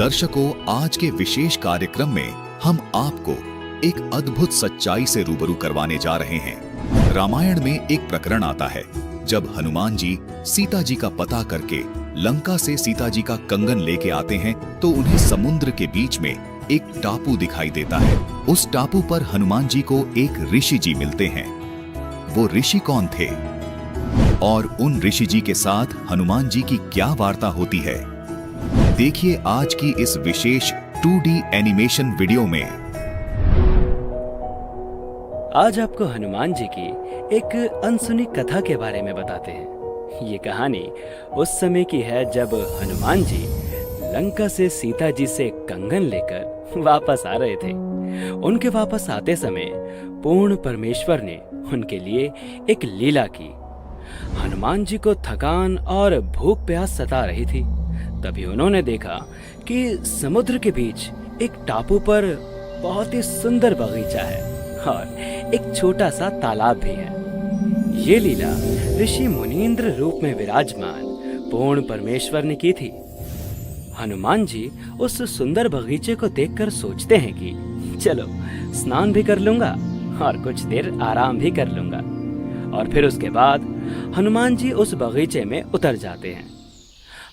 दर्शकों, आज के विशेष कार्यक्रम में हम आपको एक अद्भुत सच्चाई से रूबरू करवाने जा रहे हैं। रामायण में एक प्रकरण आता है जब हनुमान जी सीता जी का पता करके लंका से सीता जी का कंगन लेके आते हैं तो उन्हें समुद्र के बीच में एक टापू दिखाई देता है। उस टापू पर हनुमान जी को एक ऋषि जी मिलते हैं। वो ऋषि कौन थे और उन ऋषि जी के साथ हनुमान जी की क्या वार्ता होती है, देखिए आज की इस विशेष 2D एनिमेशन वीडियो में। आज आपको हनुमान जी की एक अनसुनी कथा के बारे में बताते हैं। ये कहानी उस समय की है जब हनुमान जी लंका से सीता जी से कंगन लेकर वापस आ रहे थे। उनके वापस आते समय पूर्ण परमेश्वर ने उनके लिए एक लीला की। हनुमान जी को थकान और भूख प्यास सता रही थी। तभी उन्होंने देखा कि समुद्र के बीच एक टापू पर बहुत ही सुंदर बगीचा है और एक छोटा सा तालाब भी है। ये लीला ऋषि मुनींद्र रूप में विराजमान पूर्ण परमेश्वर ने की थी। हनुमान जी उस सुंदर बगीचे को देखकर सोचते हैं कि चलो स्नान भी कर लूंगा और कुछ देर आराम भी कर लूंगा। और फिर उसके बाद हनुमान जी उस बगीचे में उतर जाते हैं।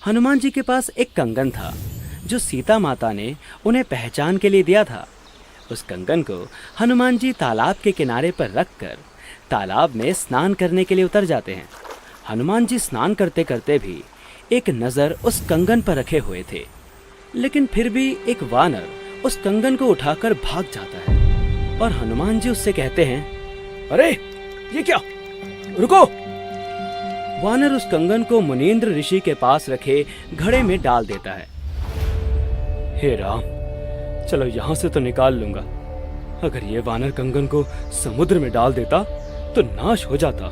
हनुमान जी के पास एक कंगन था जो सीता माता ने उन्हें पहचान के लिए दिया था। उस कंगन को हनुमान जी तालाब के किनारे पर रखकर तालाब में स्नान करने के लिए उतर जाते हैं। हनुमान जी स्नान करते करते भी एक नज़र उस कंगन पर रखे हुए थे, लेकिन फिर भी एक वानर उस कंगन को उठाकर भाग जाता है और हनुमान जी उससे कहते हैं, अरे ये क्या, रुको। वानर उस कंगन को मुनींद्र ऋषि के पास रखे घड़े में डाल देता है। हे राम, चलो यहां से तो निकाल लूंगा। अगर ये वानर कंगन को समुद्र में डाल देता तो नाश हो जाता।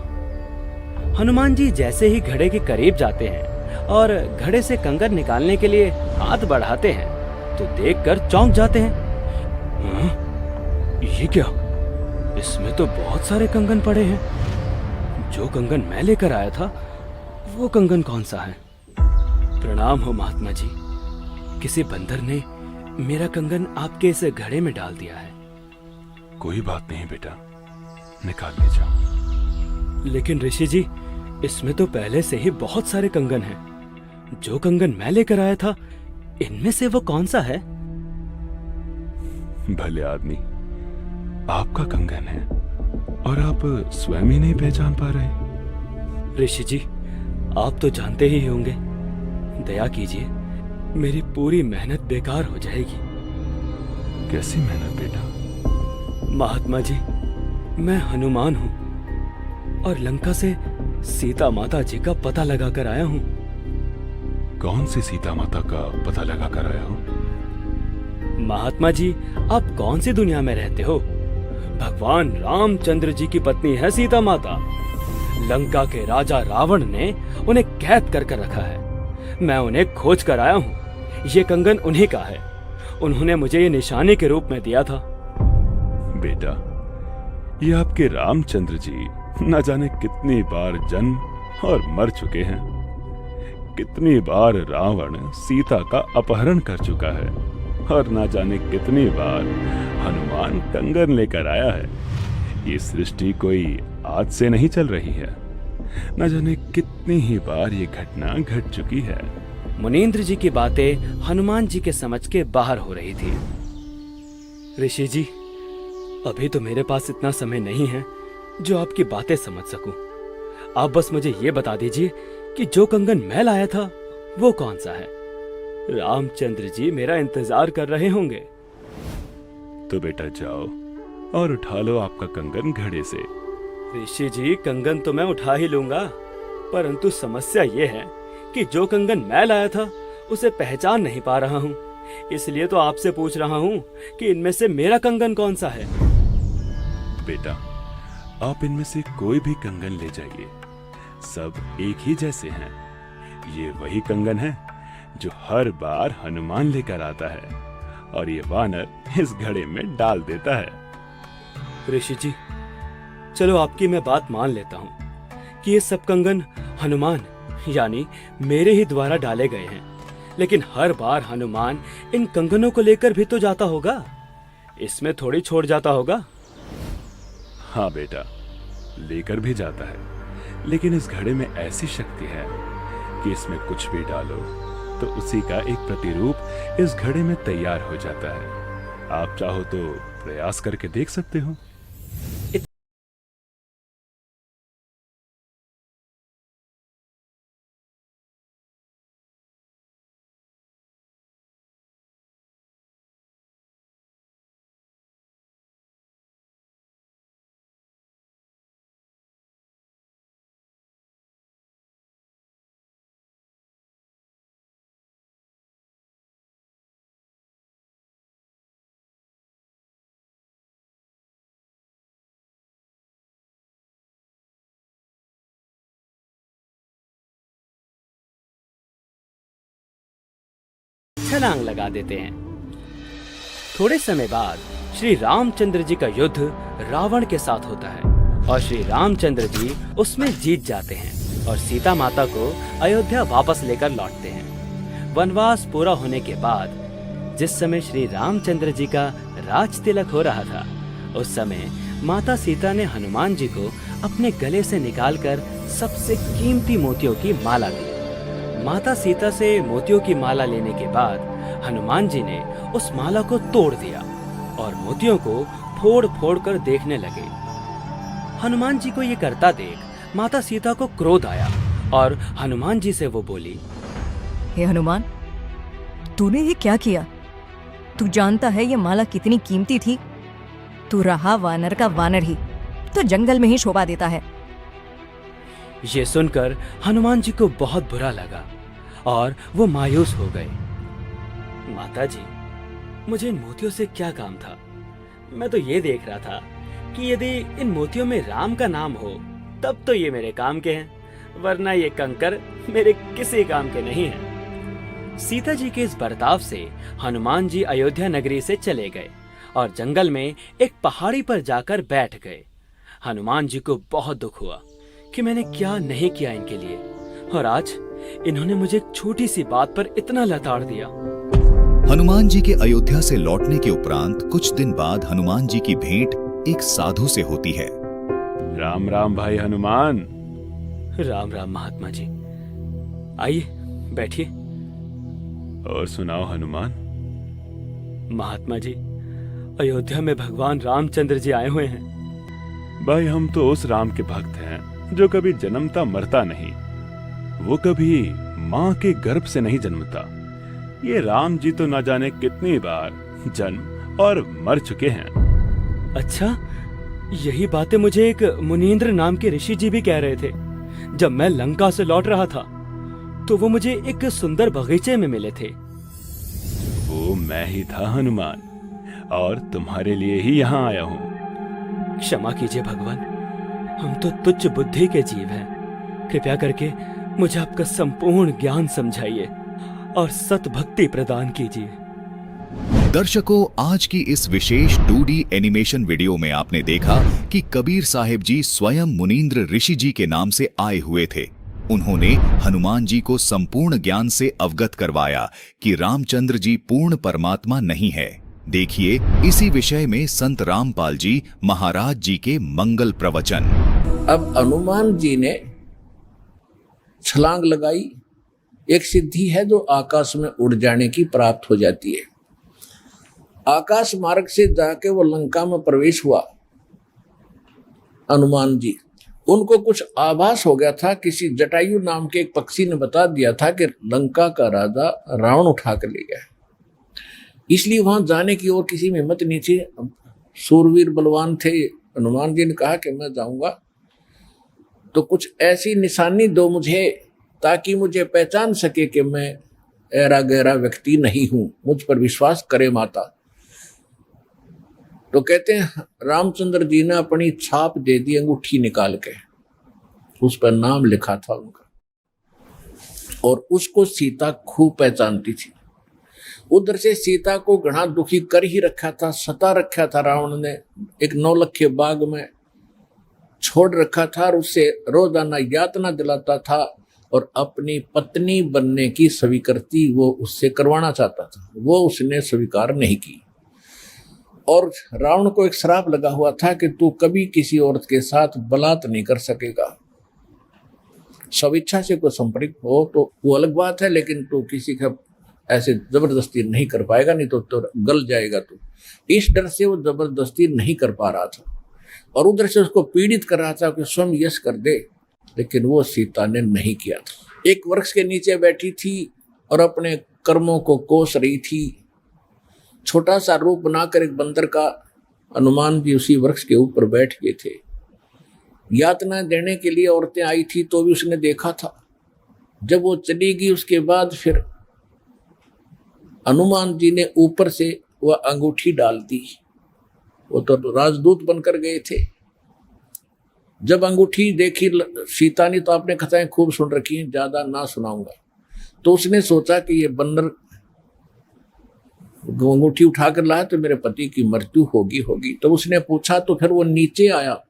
हनुमान जी जैसे ही घड़े के करीब जाते हैं और घड़े से कंगन निकालने के लिए हाथ बढ़ाते हैं तो देखकर चौंक जाते हैं। ये क्या, इसमें तो बहुत सारे कंगन पड़े हैं। जो कंगन मैं लेकर आया था वो कंगन कौन सा है? प्रणाम हो महात्मा जी, किसी बंदर ने मेरा कंगन आपके इस घड़े में डाल दिया है। कोई बात नहीं बेटा, निकाल ले जाओ। लेकिन ऋषि जी, इसमें तो पहले से ही बहुत सारे कंगन हैं। जो कंगन मैं लेकर आया था इनमें से वो कौन सा है? भले आदमी, आपका कंगन है और आप स्वयं ही नहीं पहचान पा रहे। ऋषि जी, आप तो जानते ही होंगे। दया कीजिए, मेरी पूरी मेहनत बेकार हो जाएगी। कैसी मेहनत बेटा? महात्मा जी, मैं हनुमान हूँ और लंका से सीता माता जी का पता लगा कर आया हूँ। कौन सी सीता माता का पता लगा कर आया हो? महात्मा जी, आप कौन सी दुनिया में रहते हो? भगवान रामचंद्र जी की पत्नी है सीता माता। लंका के राजा रावण ने उन्हें कैद कर कर रखा है। मैं उन्हें खोज कर आया हूँ। ये कंगन उन्हीं का है। उन्होंने मुझे ये निशानी के रूप में दिया था। बेटा, ये आपके रामचंद्र जी न जाने कितनी बार जन्म और मर चुके हैं। कितनी बार रावण सीता का अपहरण कर चुका है और न जाने कितनी बार हनुमान कंगन लेकर आया है। ये सृष्टि कोई आज से नहीं चल रही है। न जाने कितनी ही बार ये घटना घट चुकी है। मुनींद्र जी की बातें हनुमान जी के समझ के बाहर हो रही थी। ऋषि जी, अभी तो मेरे पास इतना समय नहीं है जो आपकी बातें समझ सकूं। आप बस मुझे ये बता दीजिए कि जो कंगन मैं लाया था वो कौन सा है। रामचंद्र जी मेरा इंतजार कर रहे होंगे। तो बेटा जाओ और उठा लो आपका कंगन घड़े से। ऋषि जी, कंगन तो मैं उठा ही लूंगा, परंतु समस्या ये है कि जो कंगन मैं लाया था उसे पहचान नहीं पा रहा हूँ। इसलिए तो आपसे पूछ रहा हूँ कि इनमें से मेरा कंगन कौन सा है। बेटा, आप इनमें से कोई भी कंगन ले जाइए, सब एक ही जैसे हैं। ये वही कंगन है जो हर बार हनुमान लेकर आता है और ये वानर इस घड़े में डाल देता है। ऋषि जी, चलो आपकी मैं बात मान लेता हूँ कि ये सब कंगन हनुमान यानी मेरे ही द्वारा डाले गए हैं। लेकिन हर बार हनुमान इन कंगनों को लेकर भी तो जाता होगा, इसमें थोड़ी छोड़ जाता होगा। हाँ बेटा, लेकर भी जाता है, लेकिन इस घड़े में ऐसी शक्ति है कि इसमें कुछ भी डालो तो उसी का एक प्रतिरूप इस घड़े में तैयार हो जाता है। आप चाहो तो प्रयास करके देख सकते हो। छलांग लगा देते हैं। थोड़े समय बाद श्री रामचंद्र जी का युद्ध रावण के साथ होता है और श्री रामचंद्र जी उसमें जीत जाते हैं और सीता माता को अयोध्या वापस लेकर लौटते हैं। वनवास पूरा होने के बाद जिस समय श्री रामचंद्र जी का राज तिलक हो रहा था, उस समय माता सीता ने हनुमान जी को अपने गले से निकालकर सबसे कीमती मोतियों की माला दी। माता सीता से मोतियों की माला लेने के बाद हनुमान जी ने उस माला को तोड़ दिया और मोतियों को फोड़ फोड़ कर देखने लगे। हनुमान जी को ये करता देख माता सीता को क्रोध आया और हनुमान जी से वो बोली, हे हनुमान, तूने ये क्या किया? तू जानता है ये माला कितनी कीमती थी। तू रहा वानर का वानर ही, तो जंगल में ही शोभा देता है। ये सुनकर हनुमान जी को बहुत बुरा लगा और वो मायूस हो गए। माता जी, मुझे इन मोतियों से क्या काम था? मैं तो ये देख रहा था कि यदि इन मोतियों में राम का नाम हो तब तो ये मेरे काम के हैं, वरना ये कंकर मेरे किसी काम के नहीं हैं। सीता जी के इस बर्ताव से हनुमान जी अयोध्या नगरी से चले गए और जंगल में एक पहाड़ी पर जाकर बैठ गए। हनुमान जी को बहुत दुख हुआ कि मैंने क्या नहीं किया इनके लिए, और आज इन्होंने मुझे एक छोटी सी बात पर इतना लताड़ दिया। हनुमान जी के अयोध्या से लौटने के उपरांत कुछ दिन बाद हनुमान जी की भेंट एक साधु से होती है। राम राम भाई हनुमान। राम राम महात्मा जी, आइए बैठिए। और सुनाओ हनुमान। महात्मा जी, अयोध्या में भगवान रामचंद्र जी आए हुए हैं। भाई, हम तो उस राम के भक्त हैं जो कभी जन्मता मरता नहीं। वो कभी माँ के गर्भ से नहीं जन्मता। ये राम जी तो न जाने कितनी बार जन्म और मर चुके हैं। अच्छा, यही बातें मुझे एक मुनींद्र नाम के ऋषि जी भी कह रहे थे। जब मैं लंका से लौट रहा था तो वो मुझे एक सुंदर बगीचे में मिले थे। वो मैं ही था हनुमान, और तुम्हारे लिए ही यहाँ आया हूँ। क्षमा कीजिए भगवान, हम तो तुच्छ बुद्धि के जीव हैं। कृपया करके मुझे आपका संपूर्ण ज्ञान समझाइए और सत भक्ति प्रदान कीजिए। दर्शकों, आज की इस विशेष 2D एनिमेशन वीडियो में आपने देखा कि कबीर साहिब जी स्वयं मुनींद्र ऋषि जी के नाम से आए हुए थे। उन्होंने हनुमान जी को संपूर्ण ज्ञान से अवगत करवाया कि रामचंद्र जी पूर्ण परमात्मा नहीं है। देखिए इसी विषय में संत रामपाल जी महाराज जी के मंगल प्रवचन। अब हनुमान जी ने छलांग लगाई। एक सिद्धि है जो आकाश में उड़ जाने की प्राप्त हो जाती है। आकाश मार्ग से जाके वो लंका में प्रवेश हुआ। हनुमान जी, उनको कुछ आभास हो गया था, किसी जटायु नाम के एक पक्षी ने बता दिया था कि लंका का राजा रावण उठा कर ले गया। इसलिए वहां जाने की और किसी में हिम्मत नहीं थी। सूरवीर बलवान थे। हनुमान जी ने कहा कि मैं जाऊंगा तो कुछ ऐसी निशानी दो मुझे, ताकि मुझे पहचान सके कि मैं ऐरा गहरा व्यक्ति नहीं हूं, मुझ पर विश्वास करे माता। तो कहते हैं रामचंद्र जी ने अपनी छाप दे दी, अंगूठी निकाल के उस पर नाम लिखा था उनका, और उसको सीता खूब पहचानती थी। उधर से सीता को घना दुखी कर ही रखा था, सता रखा था रावण ने। एक नौलखे बाग में छोड़ रखा था और उससे रोजाना यातना दिलाता था और अपनी पत्नी बनने की स्वीकृति वो उससे करवाना चाहता था, वो उसने स्वीकार नहीं की। और रावण को एक श्राप लगा हुआ था कि तू कभी किसी औरत के साथ बलात् नहीं कर सकेगा। स्वेच्छा से कोई संपर्क हो तो वो अलग बात है, लेकिन तू किसी का ऐसे जबरदस्ती नहीं कर पाएगा, नहीं तो गल जाएगा तू। इस डर से वो जबरदस्ती नहीं कर पा रहा था और उधर से उसको पीड़ित कर रहा था कि स्वयं यश कर दे, लेकिन वो सीता ने नहीं किया था। एक वृक्ष के नीचे बैठी थी और अपने कर्मों को कोस रही थी। छोटा सा रूप बनाकर एक बंदर का हनुमान जी उसी वृक्ष के ऊपर बैठ गए थे। यातना देने के लिए औरतें आई थी तो भी उसने देखा था। जब वो चली गई उसके बाद फिर हनुमान जी ने ऊपर से वह अंगूठी डाल दी। वो तो राजदूत बनकर गए थे। जब अंगूठी देखी सीता ने, तो आपने कथाएं खूब सुन रखी हैं, ज्यादा ना सुनाऊंगा, तो उसने सोचा कि ये बंदर अंगूठी उठाकर लाया तो मेरे पति की मृत्यु होगी। तो उसने पूछा, तो फिर वो नीचे आया,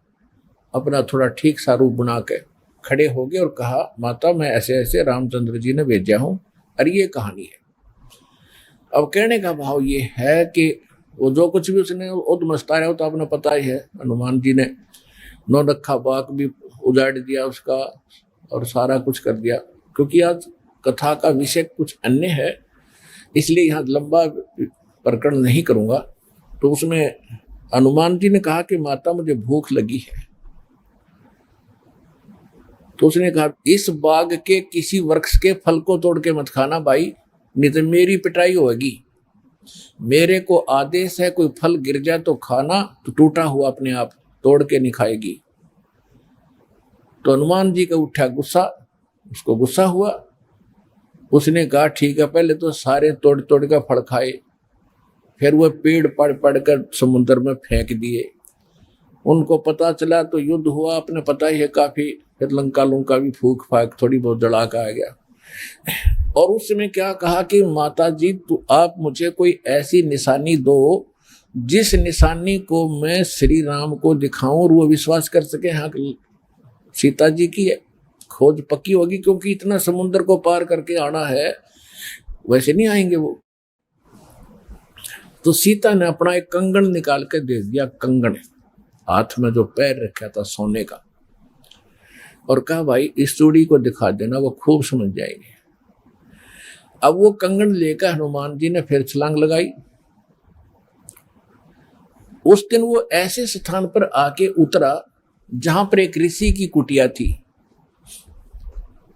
अपना थोड़ा ठीक सा रूप बना के खड़े हो गए और कहा, माता मैं ऐसे ऐसे रामचंद्र जी ने भेजा हूं और ये कहानी है। अब कहने का भाव ये है कि वो जो कुछ भी उसने उद्मस्ताया, तो आपने पता ही है, हनुमान जी ने नौलखा बाग भी उजाड़ दिया उसका और सारा कुछ कर दिया। क्योंकि आज कथा का विषय कुछ अन्य है, इसलिए यहाँ लंबा प्रकरण नहीं करूँगा। तो उसमें हनुमान जी ने कहा कि माता मुझे भूख लगी है। तो उसने कहा, इस बाग के किसी वृक्ष के फल को तोड़ के मत खाना भाई, नहीं तो मेरी पिटाई होगी। मेरे को आदेश है, कोई फल गिर जाए तो खाना, तो टूटा हुआ अपने आप तोड़ के नहीं खाएगी। तो हनुमान जी का उठा गुस्सा, उसको गुस्सा हुआ। उसने कहा ठीक है, पहले तो सारे तोड़ तोड़ कर फल खाए, फिर वह पेड़ पड़ कर समुद्र में फेंक दिए। उनको पता चला तो युद्ध हुआ, अपने पता ही है काफी। फिर लंका भी फूक फाक थोड़ी बहुत जला का आ गया। और उस समय क्या कहा कि माता जी तो आप मुझे कोई ऐसी निशानी दो जिस निशानी को मैं श्री राम को दिखाऊं और वो विश्वास कर सके, हाँ सीता जी की खोज पक्की होगी, क्योंकि इतना समुद्र को पार करके आना है, वैसे नहीं आएंगे वो। तो सीता ने अपना एक कंगन निकाल के दे दिया, कंगन हाथ में जो पैर रखा था सोने का, और कहा भाई इस चूड़ी को दिखा देना, वो खूब समझ जाएगी। अब वो कंगन लेकर हनुमान जी ने फिर छलांग लगाई। उस दिन वो ऐसे स्थान पर आके उतरा जहां पर एक ऋषि की कुटिया थी।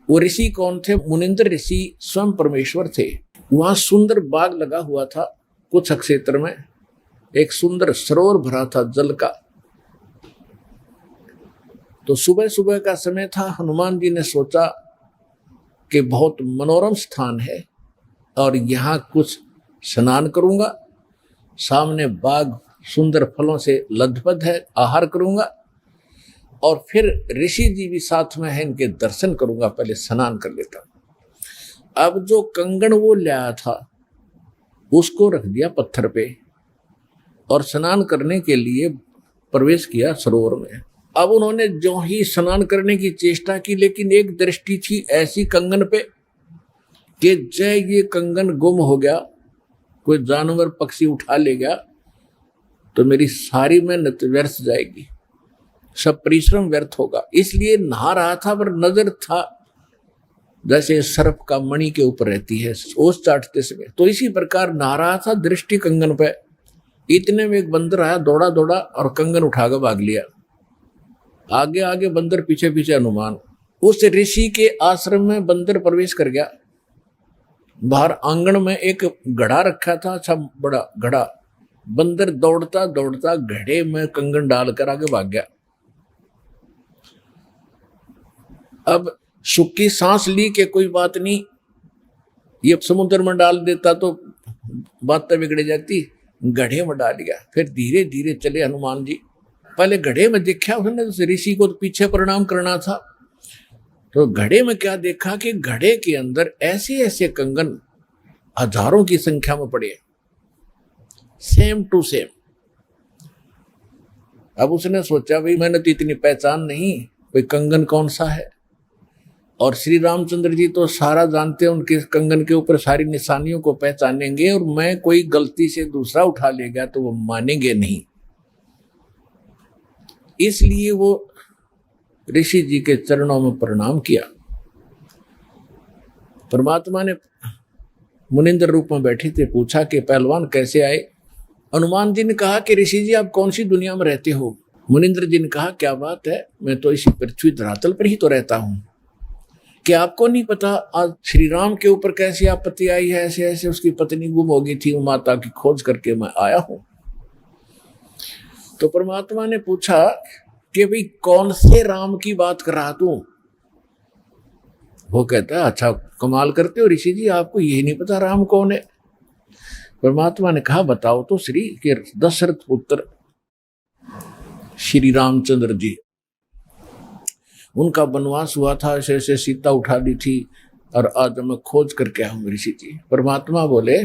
वो ऋषि कौन थे? मुनिंद्र ऋषि स्वयं परमेश्वर थे। वहां सुंदर बाग लगा हुआ था, कुछ क्षेत्र में एक सुंदर सरोवर भरा था जल का। तो सुबह सुबह का समय था। हनुमान जी ने सोचा कि बहुत मनोरम स्थान है और यहाँ कुछ स्नान करूंगा, सामने बाग सुंदर फलों से लदबद है, आहार करूंगा और फिर ऋषि जी भी साथ में है, इनके दर्शन करूंगा, पहले स्नान कर लेता हूं। अब जो कंगन वो लाया था उसको रख दिया पत्थर पे और स्नान करने के लिए प्रवेश किया सरोवर में। अब उन्होंने जो ही स्नान करने की चेष्टा की, लेकिन एक दृष्टि थी ऐसी कंगन पे कि जय ये कंगन गुम हो गया, कोई जानवर पक्षी उठा ले गया तो मेरी सारी मेहनत व्यर्थ जाएगी, सब परिश्रम व्यर्थ होगा। इसलिए नहा रहा था, पर नजर था जैसे सर्प का मणि के ऊपर रहती है ओस चाटते समय, तो इसी प्रकार नहा रहा था, दृष्टि कंगन पे। इतने में एक बंदर आया, दौड़ा दौड़ा और कंगन उठाकर भाग लिया। आगे आगे बंदर, पीछे पीछे हनुमान। उस ऋषि के आश्रम में बंदर प्रवेश कर गया। बाहर आंगन में एक घड़ा रखा था, अच्छा बड़ा घड़ा। बंदर दौड़ता दौड़ता घड़े में कंगन डालकर आगे भाग गया। अब सुखी सांस ली कि कोई बात नहीं, ये समुद्र में डाल देता तो बातें बिगड़ जाती, घड़े में डाल दिया। फिर धीरे धीरे चले हनुमान जी। पहले घड़े में देखा उसने, ऋषि को तो पीछे प्रणाम करना था, तो घड़े में क्या देखा कि घड़े के अंदर ऐसे ऐसे कंगन हजारों की संख्या में पड़े, सेम टू सेम। अब उसने सोचा भाई मैंने तो इतनी पहचान नहीं, कोई कंगन कौन सा है। और श्री रामचंद्र जी तो सारा जानते हैं, उनके कंगन के ऊपर सारी निशानियों को पहचानेंगे, और मैं कोई गलती से दूसरा उठा ले गया तो वो मानेंगे नहीं। इसलिए वो ऋषि जी के चरणों में प्रणाम किया। परमात्मा ने मुनिंद्र रूप में बैठे थे, पूछा कि पहलवान कैसे आए। हनुमान जी ने कहा कि ऋषि जी आप कौन सी दुनिया में रहते हो। मुनिंद्र जी ने कहा क्या बात है, मैं तो इसी पृथ्वी धरातल पर ही तो रहता हूं। क्या आपको नहीं पता आज श्री राम के ऊपर कैसी आपत्ति आई है, ऐसे ऐसे उसकी पत्नी गुम हो गई थी, वो माता की खोज करके मैं आया हूं। तो परमात्मा ने पूछा कि भाई कौन से राम की बात कर रहा तू। वो कहता है अच्छा कमाल करते हो ऋषि जी, आपको यही नहीं पता राम कौन है। परमात्मा ने कहा बताओ तो श्री, के दशरथ पुत्र श्री रामचंद्र जी, उनका वनवास हुआ था, ऐसे ऐसे सीता उठा दी थी और आज मैं खोज करके आया हूं ऋषि जी। परमात्मा बोले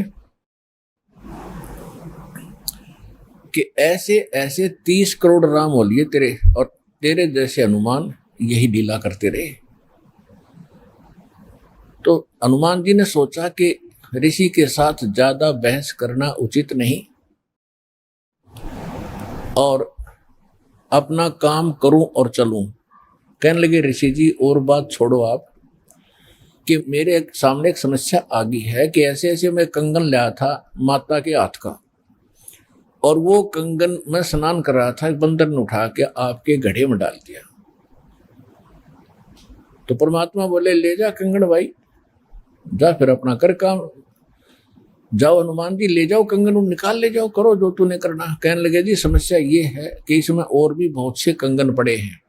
कि ऐसे ऐसे 30 करोड़ राम हो लिए तेरे, और तेरे जैसे हनुमान यही लीला करते रहे। तो हनुमान जी ने सोचा कि ऋषि के साथ ज्यादा बहस करना उचित नहीं, और अपना काम करूं और चलूं। कहने लगे ऋषि जी और बात छोड़ो आप, कि मेरे सामने एक समस्या आ गई है कि ऐसे ऐसे मैं कंगन लाया था माता के हाथ का, और वो कंगन मैं स्नान कर रहा था, बंदर ने उठा के आपके घड़े में डाल दिया। तो परमात्मा बोले ले जा कंगन भाई, जा फिर अपना कर काम, जाओ हनुमान जी ले जाओ कंगन, निकाल ले जाओ, करो जो तूने करना। कहने लगे जी समस्या ये है कि इसमें और भी बहुत से कंगन पड़े हैं,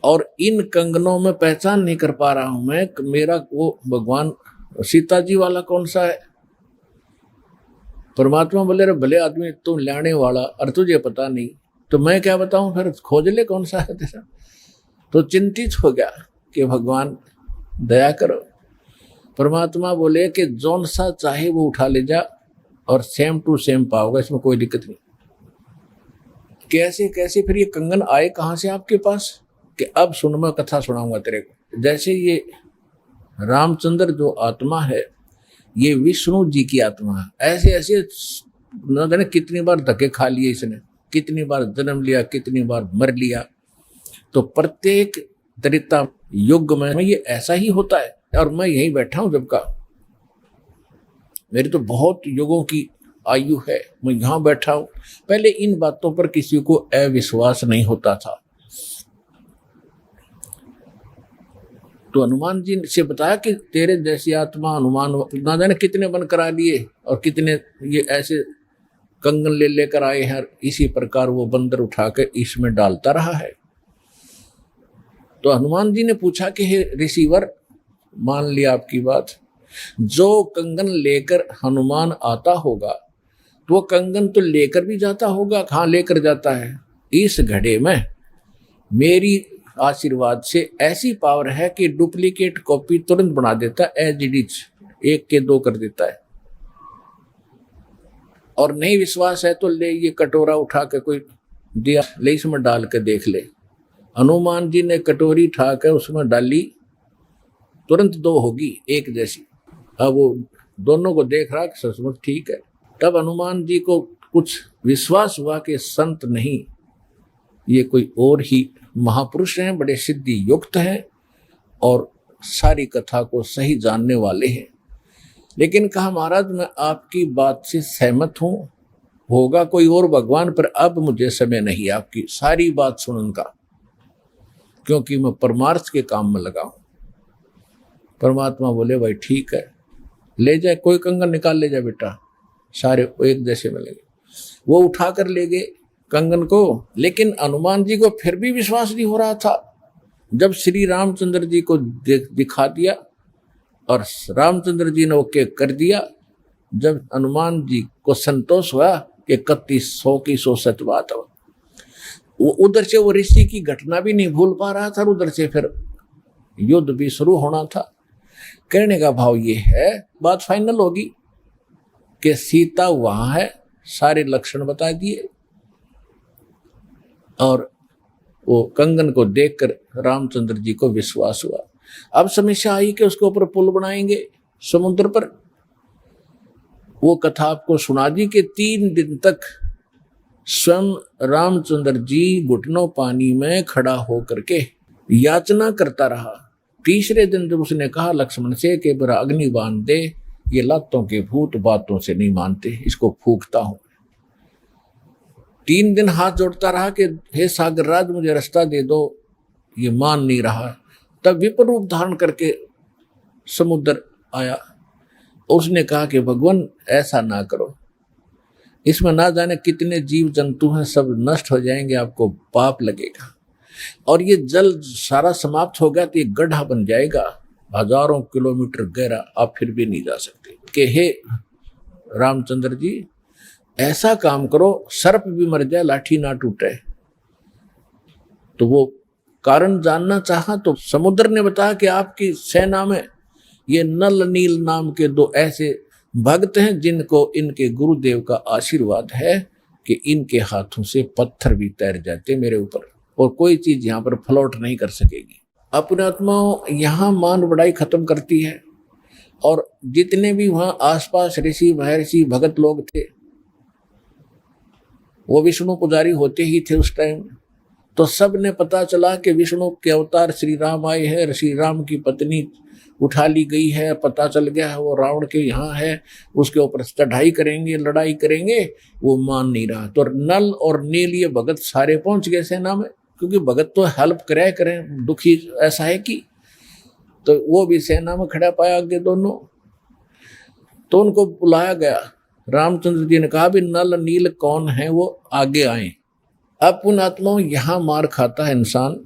और इन कंगनों में पहचान नहीं कर पा रहा हूं मैं, मेरा वो भगवान सीता जी वाला कौन सा है। परमात्मा बोले रे भले आदमी तुम लाने वाला और तुझे पता नहीं, तो मैं क्या बताऊं, फिर खोज ले कौन सा है तेरा। तो चिंतित हो गया कि भगवान दया करो। परमात्मा बोले कि जौन सा चाहे वो उठा ले जा और सेम टू सेम पाओगे, इसमें कोई दिक्कत नहीं। कैसे कैसे फिर ये कंगन आए कहां से आपके पास, कि अब सुन मैं कथा सुनाऊंगा तेरे को। जैसे ये रामचंद्र जो आत्मा है ये विष्णु जी की आत्मा है, ऐसे ऐसे न जाने कितनी बार धक्के खा लिए इसने, कितनी बार जन्म लिया, कितनी बार मर लिया। तो प्रत्येक त्रेता युग में ये ऐसा ही होता है, और मैं यहीं बैठा हूं जब का, मेरी तो बहुत युगों की आयु है, मैं यहां बैठा हूं। पहले इन बातों पर किसी को अविश्वास नहीं होता था। तो हनुमान जी से बताया कि तेरे जैसी आत्मा हनुमान ना जाने कितने बन करा लिए, और कितने ये ऐसे कंगन ले लेकर आए हैं, इसी प्रकार वो बंदर उठा के इसमें डालता रहा है। तो हनुमान जी ने पूछा कि हे ऋषिवर, मान लिया आपकी बात, जो कंगन लेकर हनुमान आता होगा तो वो कंगन तो लेकर भी जाता होगा, कहाँ लेकर जाता है, इस घड़े में मेरी आशीर्वाद से ऐसी पावर है कि डुप्लीकेट कॉपी तुरंत बना देता है, एज इट इज, 1 के 2 कर देता है। और नहीं विश्वास है तो ले ये कटोरा उठा के कोई दिया, ले इसमें डाल के देख ले। हनुमान जी ने कटोरी उठा के उसमें डाली, तुरंत 2 होगी एक जैसी। अब वो दोनों को देख रहा कि सचमुच ठीक है। तब हनुमान जी को कुछ विश्वास हुआ कि संत नहीं, ये कोई और ही महापुरुष हैं, बड़े सिद्धि युक्त हैं और सारी कथा को सही जानने वाले हैं। लेकिन कहा महाराज मैं आपकी बात से सहमत हूं, होगा कोई और भगवान, पर अब मुझे समय नहीं आपकी सारी बात सुनने का, क्योंकि मैं परमार्थ के काम में लगा हूं। परमात्मा बोले भाई ठीक है, ले जाए, कोई कंगन निकाल ले जाए बेटा, सारे एक जैसे मिलेंगे। वो उठा कर ले गए कंगन को, लेकिन हनुमान जी को फिर भी विश्वास नहीं हो रहा था। जब श्री रामचंद्र जी को दिखा दिया और रामचंद्र जी ने ओके कर दिया, जब हनुमान जी को संतोष हुआ कि 3100 की 100 सच बात हो, वो उधर से वो ऋषि की घटना भी नहीं भूल पा रहा था, उधर से फिर युद्ध भी शुरू होना था। कहने का भाव ये है, बात फाइनल होगी कि सीता वहां है, सारे लक्षण बता दिए, और वो कंगन को देखकर रामचंद्र जी को विश्वास हुआ। अब समस्या आई कि उसके ऊपर पुल बनाएंगे समुद्र पर। वो कथा आपको सुना दी कि 3 दिन तक स्वयं रामचंद्र जी घुटनों पानी में खड़ा होकर के याचना करता रहा। तीसरे दिन जब उसने कहा लक्ष्मण से कि बरा अग्नि बांध दे, ये लातों के भूत बातों से नहीं मानते, इसको फूंकता हूं। 3 दिन हाथ जोड़ता रहा कि हे सागर राज मुझे रास्ता दे दो, ये मान नहीं रहा। तब विपर रूप धारण करके समुद्र आया। उसने कहा कि भगवान ऐसा ना करो, इसमें ना जाने कितने जीव जंतु हैं, सब नष्ट हो जाएंगे, आपको पाप लगेगा। और ये जल सारा समाप्त हो गया तो ये गड्ढा बन जाएगा हजारों किलोमीटर गहरा, आप फिर भी नहीं जा सकते। कि हे रामचंद्र जी ऐसा काम करो, सर्प भी मर जाए लाठी ना टूटे। तो वो कारण जानना चाहा तो समुद्र ने बताया कि आपकी सेना में ये नल नील नाम के 2 ऐसे भक्त हैं जिनको इनके गुरुदेव का आशीर्वाद है कि इनके हाथों से पत्थर भी तैर जाते मेरे ऊपर, और कोई चीज यहाँ पर फ्लोट नहीं कर सकेगी। अपने आत्माओं यहाँ मान बढ़ाई खत्म करती है। और जितने भी वहां आसपास ऋषि महर्षि भगत लोग थे, वो विष्णु पुजारी होते ही थे उस टाइम। तो सब ने पता चला कि विष्णु के अवतार श्री राम आए हैं, श्री राम की पत्नी उठा ली गई है, पता चल गया है वो रावण के यहाँ है, उसके ऊपर चढ़ाई करेंगे, लड़ाई करेंगे। वो मान नहीं रहा। तो नल और नील ये भगत सारे पहुंच गए सेना में, क्योंकि भगत तो हेल्प करें, दुखी ऐसा है कि। तो वो भी सेना में खड़ा पाया आगे दोनों। तो उनको बुलाया गया। रामचंद्र जी ने कहा भी नल नील कौन है, वो आगे आए। अब पुण्यात्माओं यहाँ मार खाता है इंसान,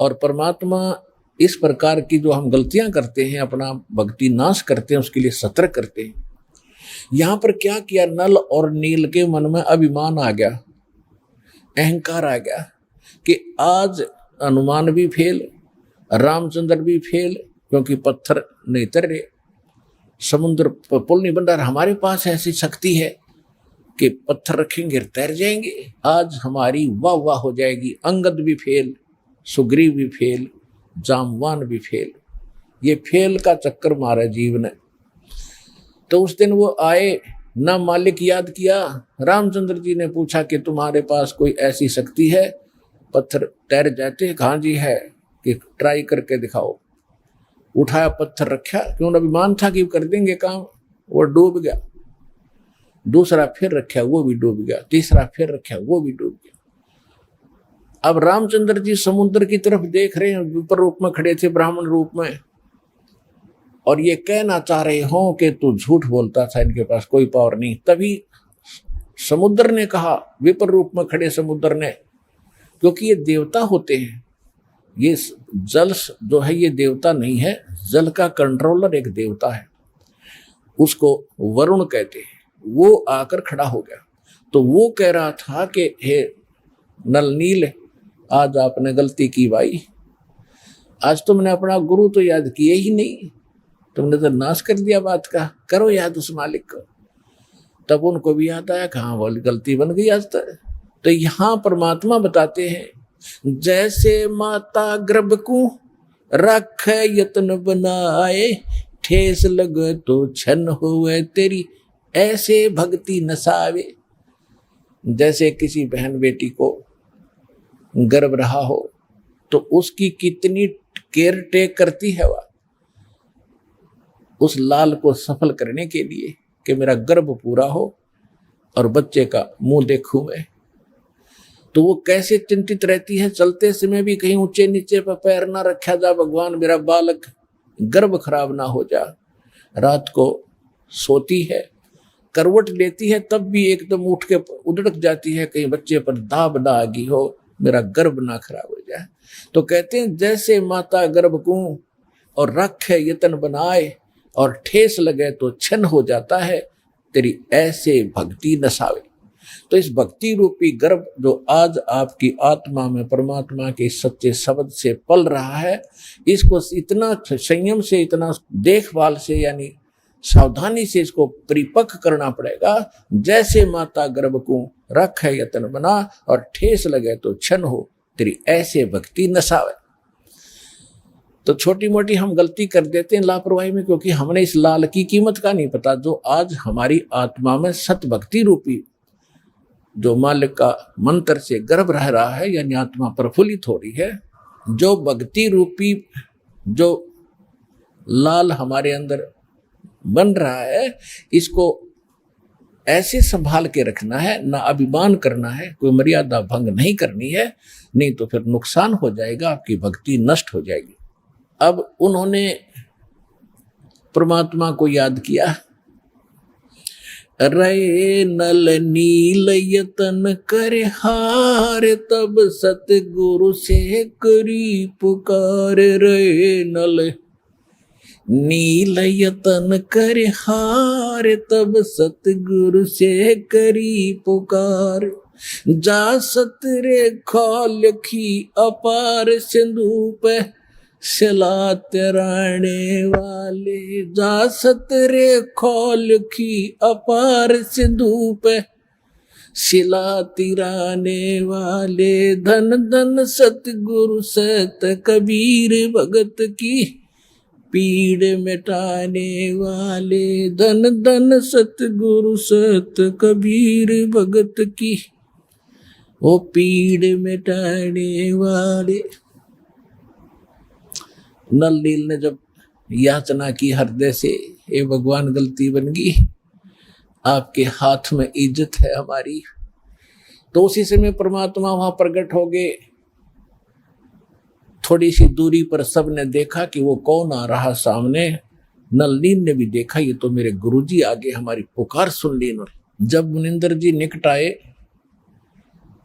और परमात्मा इस प्रकार की जो हम गलतियां करते हैं, अपना भक्ति नाश करते हैं, उसके लिए सतर्क करते हैं। यहाँ पर क्या किया, नल और नील के मन में अभिमान आ गया, अहंकार आ गया कि आज हनुमान भी फेल, रामचंद्र भी फेल, क्योंकि पत्थर नहीं तर रहे, समुद्र पर पुल नहीं बन रहा। हमारे पास ऐसी शक्ति है कि पत्थर रखेंगे तैर जाएंगे, आज हमारी वाह वाह हो जाएगी। अंगद भी फेल, सुग्रीव भी फेल, जामवान भी फेल। ये फेल का चक्कर मारा जीव ने। तो उस दिन वो आए, ना मालिक याद किया। रामचंद्र जी ने पूछा कि तुम्हारे पास कोई ऐसी शक्ति है पत्थर तैर जाते? हाँ जी है, कि ट्राई करके दिखाओ। उठाया, पत्थर रखा, क्यों अभिमान था कि कर देंगे काम, वो डूब गया। दूसरा फिर रखा, वो भी डूब गया। तीसरा फिर रखा, वो भी डूब गया। अब रामचंद्र जी समुद्र की तरफ देख रहे हैं, विपर रूप में खड़े थे, ब्राह्मण रूप में, और ये कहना चाह रहे हो कि तू झूठ बोलता था, इनके पास कोई पावर नहीं। तभी समुद्र ने कहा, विपर रूप में खड़े समुद्र ने, क्योंकि ये देवता होते हैं, ये जल जो है ये देवता नहीं है, जल का कंट्रोलर एक देवता है, उसको वरुण कहते हैं। वो आकर खड़ा हो गया। तो वो कह रहा था कि हे नल नील, आज आपने गलती की भाई, आज तुमने अपना गुरु तो याद किए ही नहीं, तुमने तो नाश कर दिया बात का, करो याद उस मालिक को। तब उनको भी याद आया, कहाँ वाली गलती बन गई आज तक। तो यहाँ परमात्मा बताते हैं, जैसे माता गर्भ को रख यत्न बनाए, ठेस लगे तो छन हुए तेरी, ऐसे भक्ति नसावे। जैसे किसी बहन बेटी को गर्भ रहा हो तो उसकी कितनी केयर टेक करती है वह, उस लाल को सफल करने के लिए कि मेरा गर्भ पूरा हो और बच्चे का मुंह देखूं मैं। तो वो कैसे चिंतित रहती है, चलते समय भी कहीं ऊंचे नीचे पर पैर ना रखा जा, भगवान मेरा बालक गर्भ खराब ना हो जा। रात को सोती है, करवट लेती है, तब भी एकदम उठ के उधड़क जाती है, कहीं बच्चे पर दाब ना आ गई हो, मेरा गर्भ ना खराब हो जाए। तो कहते हैं जैसे माता गर्भ को और रखे यतन बनाए, और ठेस लगे तो छन हो जाता है, तेरी ऐसे भक्ति नसावे। तो इस भक्ति रूपी गर्भ जो आज आपकी आत्मा में परमात्मा के सच्चे शब्द से पल रहा है, इसको इतना संयम से, इतना देखभाल से, यानी सावधानी से इसको परिपक्व करना पड़ेगा। जैसे माता गर्भ को रख है यतन बना, और ठेस लगे तो छन हो, तेरी ऐसे भक्ति नसावे। तो छोटी मोटी हम गलती कर देते हैं लापरवाही में, क्योंकि हमने इस लाल की कीमत का नहीं पता, जो आज हमारी आत्मा में सत भक्ति रूपी जो मालिक का मंत्र से गर्भ रह रहा है, यानी आत्मा प्रफुल्लित हो रही है, जो भक्ति रूपी जो लाल हमारे अंदर बन रहा है, इसको ऐसे संभाल के रखना है, ना अभिमान करना है, कोई मर्यादा भंग नहीं करनी है, नहीं तो फिर नुकसान हो जाएगा, आपकी भक्ति नष्ट हो जाएगी। अब उन्होंने परमात्मा को याद किया। रे नल नील यतन करे हार, तब सतगुरु से करी पुकार। रे नल नील यतन करे हार, तब सतगुरु से करी पुकार। जा सतरे खोलखी अपार सिंधु पे सिला तिराने वाले। जा सतरे खोलखी अपार सिंधु पे सिला तिराने वाले। धन धन सतगुरु सत कबीर भगत की पीड़ मिटाने वाले। धन धन सतगुरु सत कबीर भगत की वो पीड़ मिटाने वाले। नल नील ने जब याचना की हृदय से, ए भगवान गलती बन गई, आपके हाथ में इज्जत है हमारी, तो उसी समय परमात्मा वहां प्रकट हो गए। थोड़ी सी दूरी पर सबने देखा कि वो कौन आ रहा सामने। नल नील ने भी देखा, ये तो मेरे गुरुजी आगे, हमारी पुकार सुन ली इन्होंने। जब मुनिंदर जी निकट आए,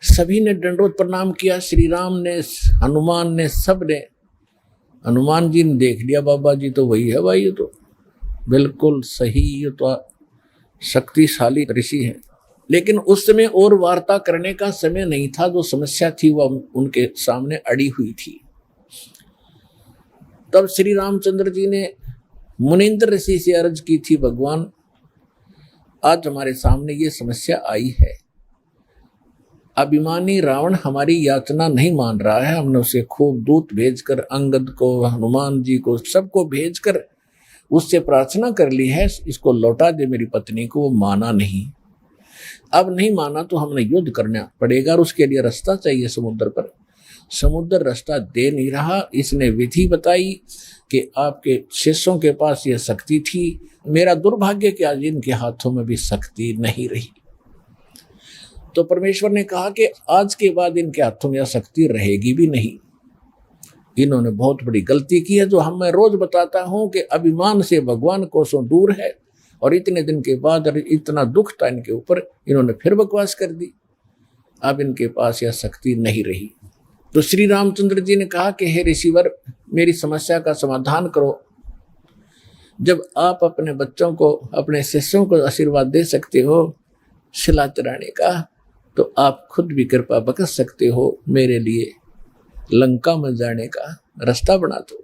सभी ने दंडोत प्रणाम किया, श्री राम ने, हनुमान ने, सब ने। हनुमान जी ने देख लिया, बाबा जी तो वही है भाई, ये तो बिल्कुल सही, ये तो शक्तिशाली ऋषि है। लेकिन उस समय और वार्ता करने का समय नहीं था, जो समस्या थी वह उनके सामने अड़ी हुई थी। तब श्री रामचंद्र जी ने मुनिंद्र ऋषि से अर्ज की थी, भगवान आज हमारे सामने ये समस्या आई है। अभिमानी रावण हमारी याचना नहीं मान रहा है। हमने उसे खूब दूत भेजकर, अंगद को, हनुमान जी को, सबको भेजकर उससे प्रार्थना कर ली है, इसको लौटा दे मेरी पत्नी को। वो माना नहीं। अब नहीं माना तो हमने युद्ध करना पड़ेगा, और उसके लिए रास्ता चाहिए समुद्र पर। समुद्र रास्ता दे नहीं रहा। इसने विधि बताई कि आपके शिष्यों के पास यह शक्ति थी, मेरा दुर्भाग्य कि आज इनके हाथों में भी शक्ति नहीं रही। तो परमेश्वर ने कहा कि आज के बाद इनके हाथों में यह शक्ति रहेगी भी नहीं। इन्होंने बहुत बड़ी गलती की है, जो हम मैं रोज बताता हूं कि अभिमान से भगवान कोसों दूर है, और इतने दिन के बाद इतना दुख था इनके ऊपर, इन्होंने फिर बकवास कर दी। अब इनके पास यह शक्ति नहीं रही। तो श्री रामचंद्र जी ने कहा कि हे ऋषिवर, मेरी समस्या का समाधान करो। जब आप अपने बच्चों को, अपने शिष्यों को आशीर्वाद दे सकते हो शिला तिराने का, तो आप खुद भी कृपा बख्श सकते हो, मेरे लिए लंका में जाने का रास्ता बना दो।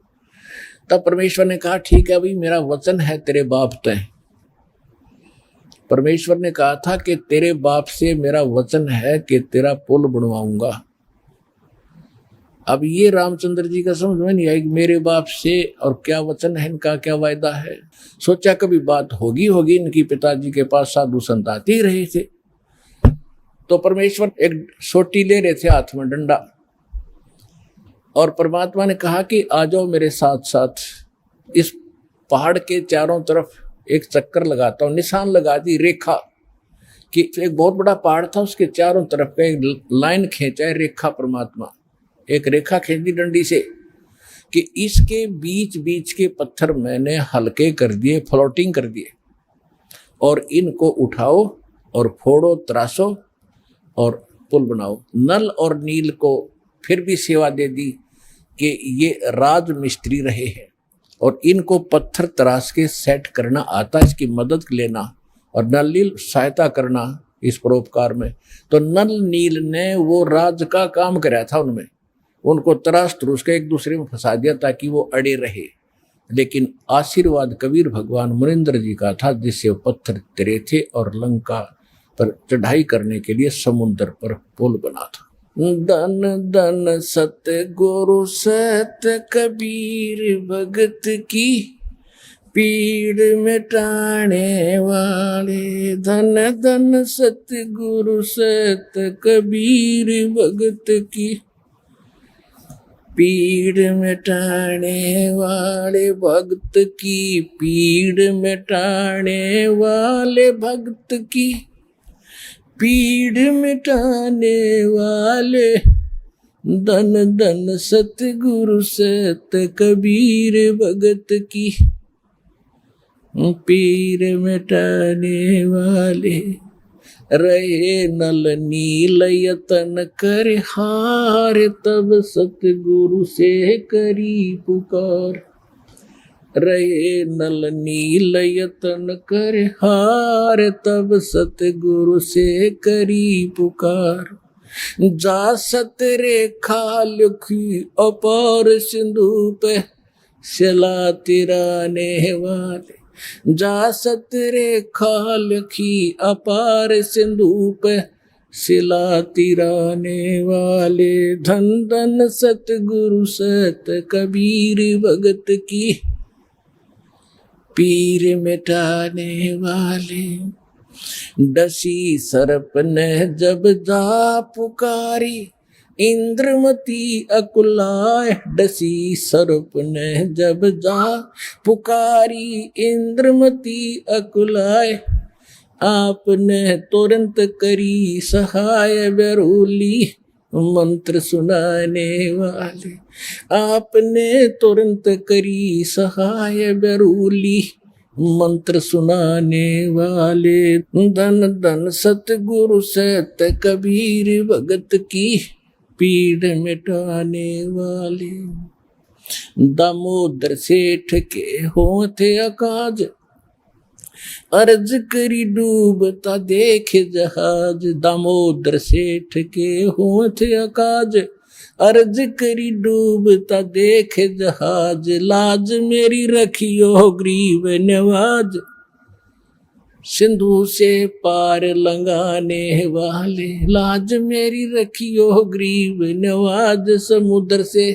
तब परमेश्वर ने कहा ठीक है भाई, मेरा वचन है तेरे बाप तय। परमेश्वर ने कहा था कि तेरे बाप से मेरा वचन है कि तेरा पुल बनवाऊंगा। अब ये रामचंद्र जी का समझ में नहीं आई, मेरे बाप से और क्या वचन है इनका, क्या वायदा है। सोचा कभी बात होगी इनकी पिताजी के पास साधु संत आते ही रहे थे। तो परमेश्वर एक सोटी ले रहे थे हाथ में, डंडा, और परमात्मा ने कहा कि आ जाओ मेरे साथ साथ। इस पहाड़ के चारों तरफ एक चक्कर लगाता हूँ, निशान लगा दी, रेखा कि एक बहुत बड़ा पहाड़ था, उसके चारों तरफ का एक लाइन खींचा है, रेखा। परमात्मा एक रेखा खींच दी डंडी से कि इसके बीच बीच के पत्थर मैंने हल्के कर दिए, फ्लोटिंग कर दिए, और इनको उठाओ और फोड़ो, त्रासो और पुल बनाओ। नल और नील को फिर भी सेवा दे दी कि ये राज मिस्त्री रहे हैं और इनको पत्थर तराश के सेट करना आता, इसकी मदद लेना और नल नील सहायता करना इस परोपकार में। तो नल नील ने वो राज का काम कराया था उनमें, उनको तराश तरूश के एक दूसरे में फंसा दिया ताकि वो अड़े रहे। लेकिन आशीर्वाद कबीर भगवान मुनिंद्र जी का था, जिससे वो पत्थर तिरे थे और लंका पर चढ़ाई करने के लिए समुद्र पर पुल बना था। धन धन सतगुरु सत कबीर भगत की, पीड़ मिटाने वाले। धन धन सतगुरु सत कबीर भगत की, पीड़ मिटाने वाले भक्त की, पीड़ मिटाने वाले भक्त की, पीड़ मिटाने वाले। धन धन सतगुरु सत कबीर भगत की, पीड़ मिटाने वाले। रहे नल नील यतन कर हार, तब सतगुरु से करी पुकार। रहे नल नील यतन कर हार, तब सतगुरु से करी पुकार। जा सत रेखा लिखी अपार सिंधु पे, सिला तिराने वाले। जा सत रेखा लिखी अपार सिंधु पे, सिला तिराने वाले। धन धन सतगुरु सत कबीर भगत की, पीर मिटाने वाले। डसी सर्प ने जब जा पुकारी, इंद्रमती अकुलाए। डसी सर्प ने जब जा पुकारी, इंद्रमती अकुलाए। आपने तुरंत करी सहाय बेरूली, मंत्र सुनाने वाले। आपने तुरंत करी सहाय बेरूली, मंत्र सुनाने वाले। धन धन सतगुरु सत कबीर भगत की, पीड़ मिटाने वाले। दामोदर सेठ के होते अकाज, अर्ज करी डूबता देखे जहाज। दामोदर सेठ के होते अकाज, अर्ज करी डूबता देखे जहाज। लाज मेरी रखियो ग्रीव नवाज, सिंधु से पार लंगाने वाले। लाज मेरी रखियो ग्रीव नवाज, समुद्र से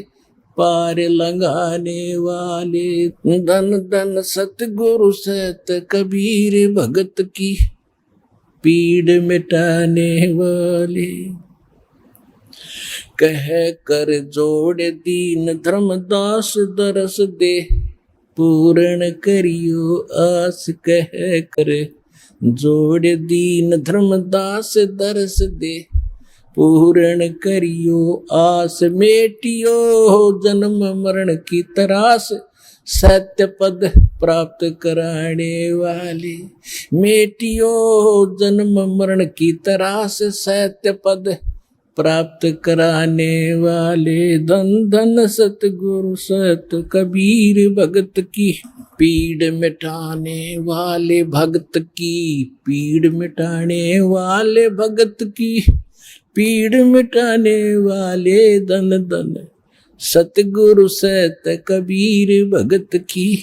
पार लंगाने वाले। धन धन सतगुरु सत कबीर भगत की, पीड़ मिटाने वाले। कह कर जोड़ दीन धर्मदास, दरस दे पूर्ण करियो आस। कह कर जोड़ दीन धर्मदास, दरस दे पूर्ण करियो आस। मेटियो जन्म मरण की तरास, सत्य पद प्राप्त कराने वाले। मेटियो जन्म मरण की तरास, सत्य पद प्राप्त कराने वाले। धन धन सतगुरु सत कबीर भगत की, पीड़ मिटाने वाले भगत की, पीड़ मिटाने वाले भगत की, पीड़ मिटाने वाले। धन धन सतगुरु सत कबीर भगत की,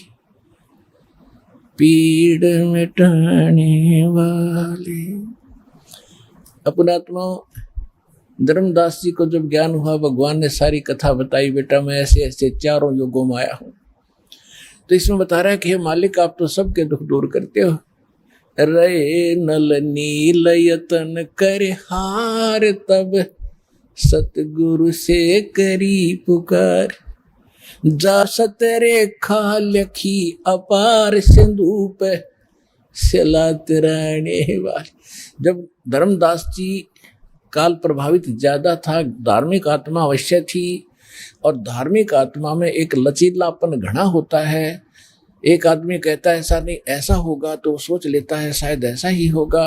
पीड़ मिटाने वाले। अपनात्मा धर्मदास जी को जब ज्ञान हुआ, भगवान ने सारी कथा बताई। बेटा मैं ऐसे ऐसे चारों युगों में आया हूँ। तो इसमें बता रहा है कि हे मालिक, आप तो सबके दुख दूर करते हो। रे नल नील यतन कर हार, तब सतगुरु से करी पुकार। जा सत रेखा लखी अपार सिंधु पे, सिला तिराने वाले। जब धर्मदास जी काल प्रभावित ज्यादा था, धार्मिक आत्मा अवश्य थी, और धार्मिक आत्मा में एक लचीलापन घना होता है। एक आदमी कहता है ऐसा नहीं ऐसा होगा, तो सोच लेता है शायद ऐसा ही होगा,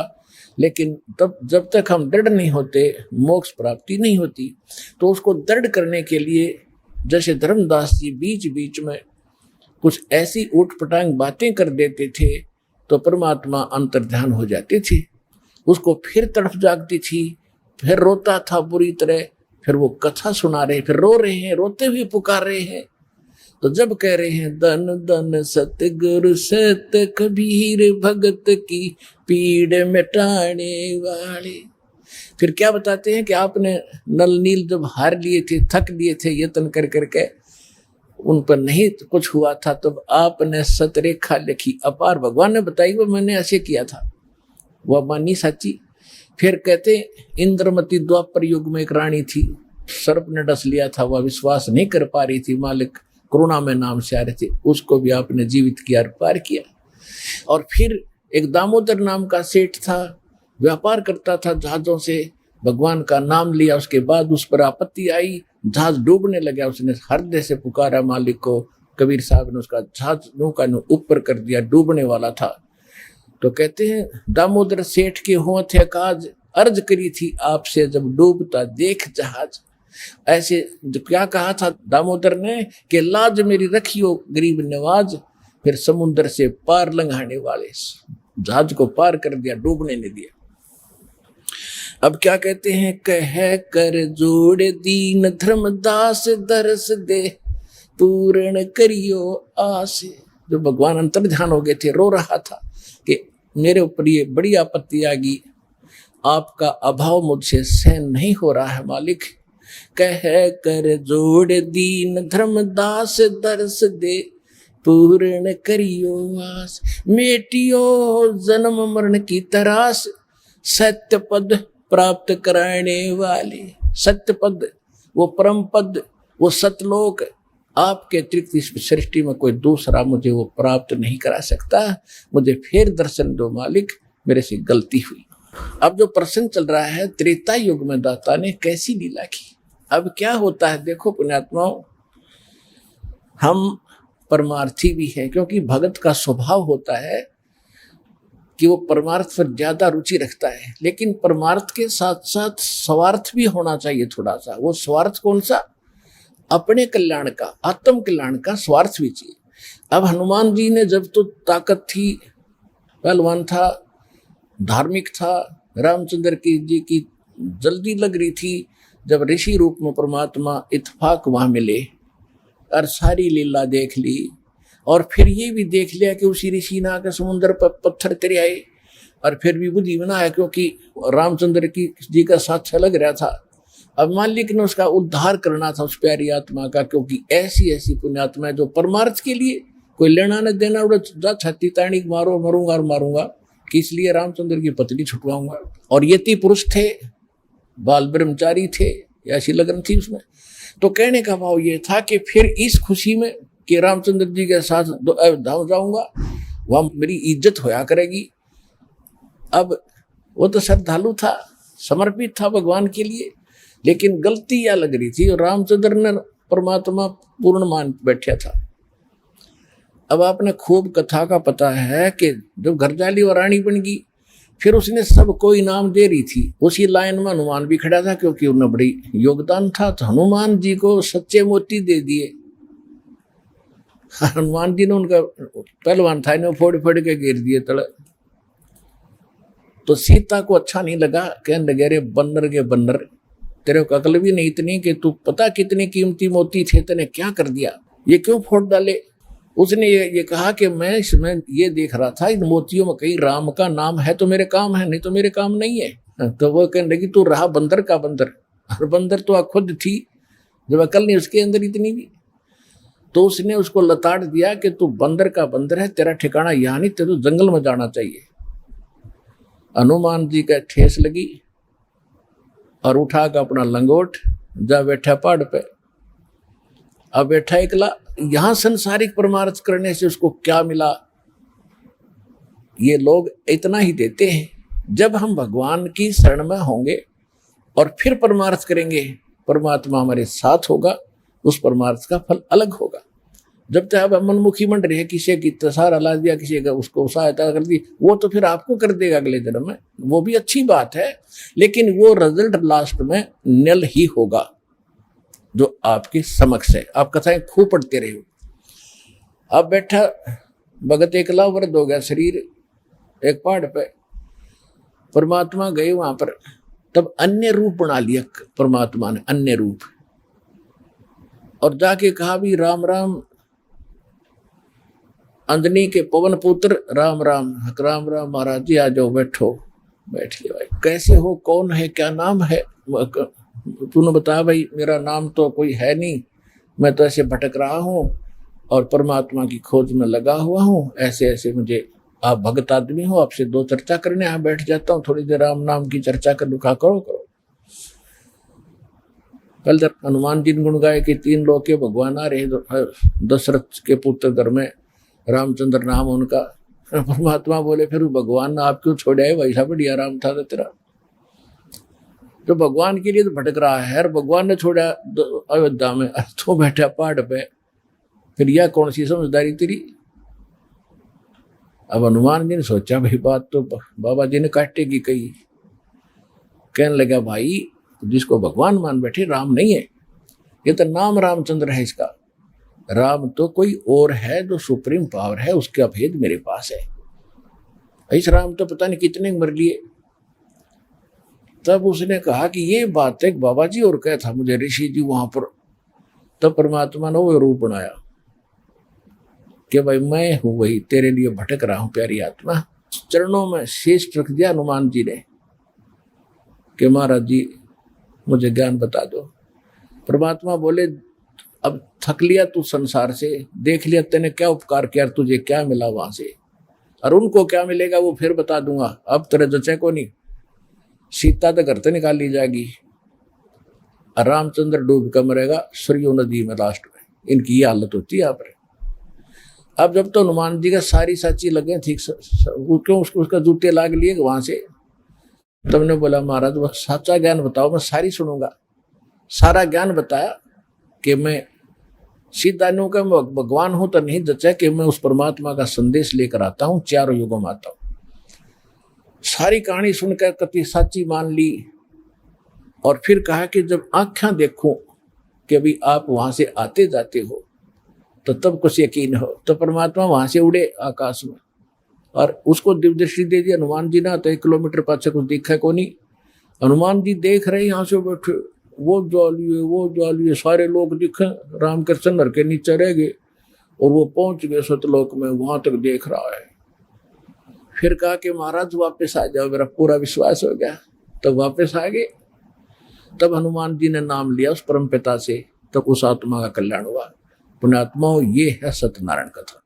लेकिन तब जब तक हम दृढ़ नहीं होते, मोक्ष प्राप्ति नहीं होती। तो उसको दृढ़ करने के लिए जैसे धर्मदास जी बीच बीच में कुछ ऐसी ऊटपटांग बातें कर देते थे, तो परमात्मा अंतर्ध्यान हो जाती थी। उसको फिर तड़फ जागती थी, फिर रोता था बुरी तरह, फिर वो कथा सुना रहे, फिर रो रहे हैं, रोते हुए पुकार रहे हैं। तो जब कह रहे हैं धन धन सतगुरु सत कबीर भगत की, पीड़ मिटाने वाले। फिर क्या बताते हैं कि आपने नल नील जब हार लिए थे, थक लिए थे यत्न कर करके, उन पर नहीं कुछ हुआ था, तब आपने सतरेखा लिखी अपार। भगवान ने बताई वो मैंने ऐसे किया था, वह मानी सच्ची। फिर कहते इंद्रमती द्वापर युग में एक रानी थी, सर्प ने डस लिया था, वह विश्वास नहीं कर पा रही थी, मालिक करुणा में नाम से आ रहे थे, उसको भी आपने जीवित किया और पार किया। और फिर एक दामोदर नाम का सेठ था, व्यापार करता था जहाजों से, भगवान का नाम लिया, उसके बाद उस पर आपत्ति आई, जहाज डूबने लगा, उसने हृदय से पुकारा मालिक को, कबीर साहब ने उसका जहाज नौका ऊपर कर दिया, डूबने वाला था। तो कहते हैं दामोदर सेठ के हुआ थे काज, अर्ज करी थी आपसे जब डूबता देख जहाज। ऐसे क्या कहा था दामोदर ने कि लाज मेरी रखियो गरीब नवाज, फिर समुद्र से पार लंघाने वाले, जहाज को पार कर दिया, डूबने नहीं दिया। अब क्या कहते हैं, कह कर जोड़ दीन धर्मदास दरस दे, पूर्ण करियो आस। जो भगवान अंतर ध्यान हो गए थे, रो रहा था कि मेरे ऊपर ये बड़ी आपत्ति आ गई, आपका अभाव मुझसे सहन नहीं हो रहा है मालिक। कह कर जोड़ दीन धर्मदास दरस दे, पूर्ण करियो आस। मेटियो जन्म मरण की तरास, सत्य पद प्राप्त कराने वाले। सत्य पद, वो परम पद, वो सतलोक, आपके अतिरिक्त इस सृष्टि में कोई दूसरा मुझे वो प्राप्त नहीं करा सकता। मुझे फिर दर्शन दो मालिक, मेरे से गलती हुई। अब जो प्रसंग चल रहा है, त्रेता युग में दाता ने कैसी लीला की। अब क्या होता है, देखो पुण्यात्माओं, हम परमार्थी भी हैं, क्योंकि भगत का स्वभाव होता है कि वो परमार्थ पर ज्यादा रुचि रखता है, लेकिन परमार्थ के साथ साथ स्वार्थ भी होना चाहिए थोड़ा सा। वो स्वार्थ कौन सा? अपने कल्याण का, आत्म कल्याण का स्वार्थ भी चाहिए। अब हनुमान जी ने जब तो ताकत थी, पहलवान था, धार्मिक था, रामचंद्र जी की जल्दी लग रही थी, जब ऋषि रूप में परमात्मा इत्फाक वहां मिले और सारी लीला देख ली, और फिर ये भी देख लिया कि उसी ऋषि ने आकर समुद्र पर पत्थर तरियाए, और फिर भी बुद्धि बनाया क्योंकि रामचंद्र की जी का साक्ष्य लग रहा था। अब मालिक ने उसका उद्धार करना था उस प्यारी आत्मा का, क्योंकि ऐसी ऐसी पुण्यात्मा जो परमार्थ के लिए कोई लेना न देना, उड़ा छाती ताणी मारो, मरूंगा और मारूंगा, कि इसलिए रामचंद्र की पत्नी छुटवाऊंगा। और यति पुरुष थे, बाल ब्रह्मचारी थे, ऐसी लगन थी उसमें। तो कहने का भाव ये था कि फिर इस खुशी में कि रामचंद्र जी के साथ धाव जाऊंगा, वह मेरी इज्जत होया करेगी। अब वो तो श्रद्धालु था, समर्पित था भगवान के लिए, लेकिन गलती यह लग रही थी, और रामचंद्र ने परमात्मा पूर्ण मान बैठा था। अब आपने खूब कथा का पता है कि जब घरजाली और रानी बन गई, फिर उसने सबको इनाम दे रही थी। उसी लाइन में हनुमान भी खड़ा था, क्योंकि उन्हें बड़ी योगदान था, तो हनुमान जी को सच्चे मोती दे दिए। हनुमान जी ने उनका पहलवान था, इन्हें फोड़ फोड़ के गिर दिए तले। तो सीता को अच्छा नहीं लगा, कहने लगे रे बन्नर के बन्नर, तेरे को अकल भी नहीं इतनी कि तू पता कितने कीमती मोती थे, तेने क्या कर दिया, ये क्यों फोड़ डाले। उसने ये कहा कि मैं इसमें ये देख रहा था, इन मोतियों में कहीं राम का नाम है तो मेरे काम है, नहीं तो मेरे काम नहीं है। तो वो कहने लगी तू रहा बंदर का बंदर, और बंदर तो खुद थी, जब अकल नहीं उसके अंदर इतनी भी। तो उसने उसको लताड़ दिया कि तू बंदर का बंदर है, तेरा ठिकाना यहाँ नहीं, तेरे तो जंगल में जाना चाहिए। हनुमान जी का ठेस लगी और उठा कर अपना लंगोट जा बैठा पहाड़ पे। अब बैठा एकला, यहां संसारिक परमार्थ करने से उसको क्या मिला, ये लोग इतना ही देते हैं। जब हम भगवान की शरण में होंगे और फिर परमार्थ करेंगे, परमात्मा हमारे साथ होगा, उस परमार्थ का फल अलग होगा। जब तक आप मनमुखी मंड रहे, किसी की तसारा ला दिया, किसी का उसको सहायता कर दी, वो तो फिर आपको कर देगा अगले जन्म में, वो भी अच्छी बात है, लेकिन वो रिजल्ट लास्ट में नल ही होगा जो आपके समक्ष है। आप कथाएं खूब पढ़ते रहे हो। अब बैठा भगत एकला, वृद्ध हो गया शरीर, एक पहाड़ पे परमात्मा गए वहां पर, तब अन्य रूप बना लिया परमात्मा ने, अन्य रूप, और जाके कहा भी राम राम, अंजनी के पवन पुत्र राम राम, राम राम महाराज जी आ जाओ बैठो। बैठ गया। भाई कैसे हो, कौन है, क्या नाम है? तूने बताया भाई मेरा नाम तो कोई है नहीं, मैं तो ऐसे भटक रहा हूँ और परमात्मा की खोज में लगा हुआ हूँ, ऐसे ऐसे मुझे, आप भगत आदमी हो, आपसे दो चर्चा करने यहाँ बैठ जाता हूँ, थोड़ी देर राम नाम की चर्चा कर लूँ। करो कल जब हनुमान जी ने गुण गाए कि 3 लोग के भगवान आ रहे, दशरथ के पुत्र घर में रामचंद्र नाम उनका। परमात्मा बोले फिर भगवान ने आप क्यों छोड़ा है, वैसा बढ़िया राम था तेरा, जो भगवान के लिए तो भटक रहा है, और भगवान ने छोड़ा अयोध्या में, तो बैठा पहाड़ पे, फिर यह कौन सी समझदारी तेरी? अब हनुमान जी ने सोचा भाई बात तो बाबा जी ने काटेगी कही। कहने लगा भाई जिसको भगवान मान बैठे राम नहीं है, ये तो नाम रामचंद्र है इसका, राम तो कोई और है जो सुप्रीम पावर है, उसका भेद मेरे पास है। इस राम तो पता नहीं कितने मर लिए। तब उसने कहा कि ये बात है बाबा जी, और क्या था मुझे ऋषि जी वहां पर। तब परमात्मा ने वो रूप बनाया कि भाई मैं हूं वही, तेरे लिए भटक रहा हूं प्यारी आत्मा। चरणों में शीश रख दिया हनुमान जी ने कि महाराज जी मुझे ज्ञान बता दो। परमात्मा बोले अब थक लिया तू संसार से, देख लिया तेने क्या उपकार किया, तुझे क्या मिला वहां से, और उनको क्या मिलेगा वो फिर बता दूंगा, अब तेरे जचे को नहीं। सीता तो घर से निकाल ली जाएगी, रामचंद्र डूब कर मरेगा सरयू नदी में लास्ट में। इनकी ये हालत होती है यहाँ पर। अब जब तो हनुमान जी का सारी साची लगे ठीक, क्यों उसका जूते लाग लिए वहां से। तुमने बोला महाराज वह सच्चा ज्ञान बताओ, मैं सारी सुनूंगा। सारा ज्ञान बताया कि मैं सीधा नु का भगवान हूं तो नहीं जचा कि मैं उस परमात्मा का संदेश लेकर आता हूं, 4 युगों में आता हूं। सारी कहानी सुनकर कति साची मान ली, और फिर कहा कि जब आंखें देखूं कि अभी आप वहां से आते जाते हो तो तब कुछ यकीन हो। तो परमात्मा वहां से उड़े आकाश में, और उसको दिव्य दृष्टि दे दी हनुमान जी ना, तो 1 किलोमीटर पाछे कुछ दिखा को नहीं। हनुमान जी देख रहे यहाँ से बैठे, वो ज्वालिए सारे लोग दिखे, राम कृष्ण नर के नीचे रह गए, और वो पहुंच गए सतलोक में, वहां तक देख रहा है। फिर कहा कि महाराज वापस आ जाओ, मेरा पूरा विश्वास हो गया। तब वापस आ गए। तब हनुमान जी ने नाम लिया उस परम पिता से, तब उस आत्मा का कल्याण हुआ। पुण्यात्माओं ये है सत्यनारायण कथा।